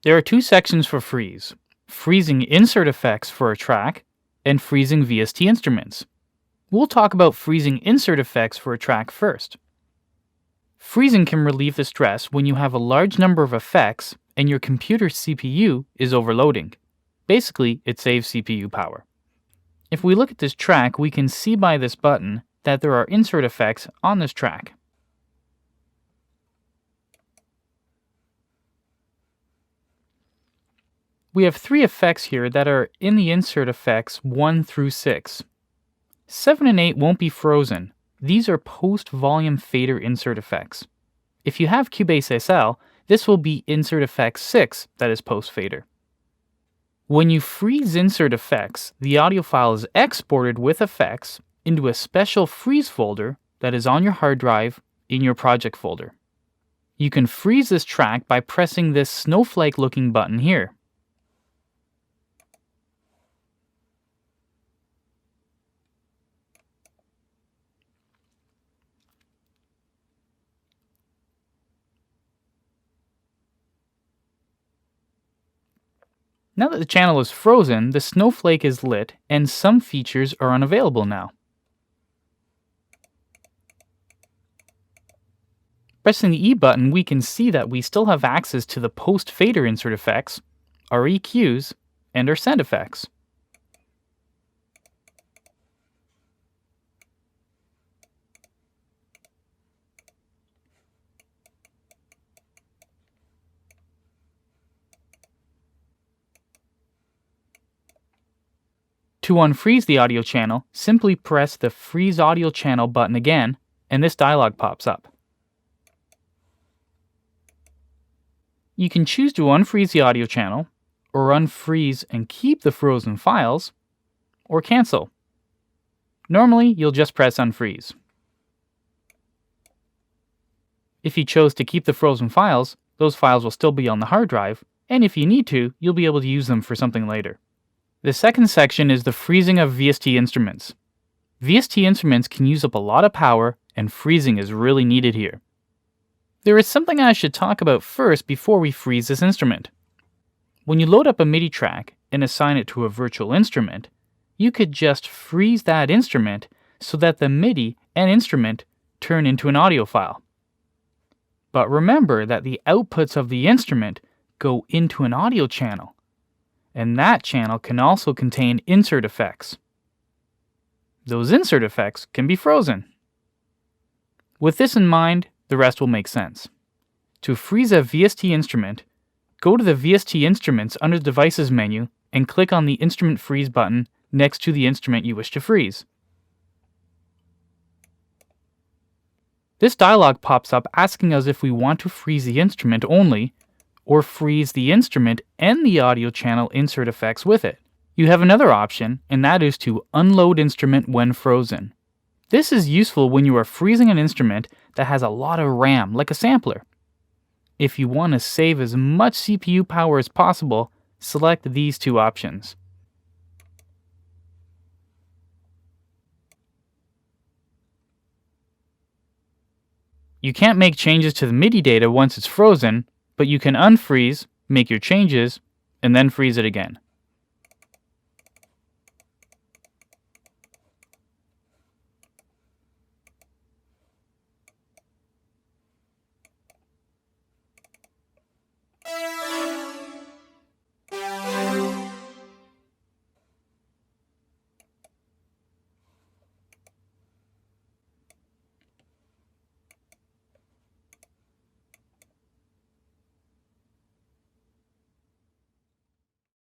There are two sections for freeze: freezing insert effects for a track and freezing VST instruments. We'll talk about freezing insert effects for a track first. Freezing can relieve the stress when you have a large number of effects and your computer's CPU is overloading. Basically, it saves CPU power. If we look at this track, we can see by this button that there are insert effects on this track. We have 3 effects here that are in the insert effects 1 through 6. 7 and 8 won't be frozen. These are post-volume fader insert effects. If you have CUBASE SL, this will be insert effect 6 that is post-fader. When you freeze insert effects, the audio file is exported with effects into a special freeze folder that is on your hard drive in your project folder. You can freeze this track by pressing this snowflake-looking button here. Now that the channel is frozen, the snowflake is lit and some features are unavailable now. Pressing the E button, we can see that we still have access to the post-fader insert effects, our EQs, and our send effects. To unfreeze the audio channel, simply press the Freeze Audio Channel button again, and this dialog pops up. You can choose to unfreeze the audio channel, or unfreeze and keep the frozen files, or cancel. Normally, you'll just press unfreeze. If you chose to keep the frozen files, those files will still be on the hard drive, and if you need to, you'll be able to use them for something later. The second section is the freezing of VST instruments. VST instruments can use up a lot of power, and freezing is really needed here. There is something I should talk about first before we freeze this instrument. When you load up a MIDI track and assign it to a virtual instrument, you could just freeze that instrument so that the MIDI and instrument turn into an audio file. But remember that the outputs of the instrument go into an audio channel, and that channel can also contain insert effects. Those insert effects can be frozen. With this in mind, the rest will make sense. To freeze a VST instrument, go to the VST Instruments under the Devices menu and click on the Instrument Freeze button next to the instrument you wish to freeze. This dialog pops up asking us if we want to freeze the instrument only, or freeze the instrument and the audio channel insert effects with it. You have another option, and that is to unload instrument when frozen. This is useful when you are freezing an instrument that has a lot of RAM, like a sampler. If you want to save as much CPU power as possible, select these two options. You can't make changes to the MIDI data once it's frozen, but you can unfreeze, make your changes, and then freeze it again.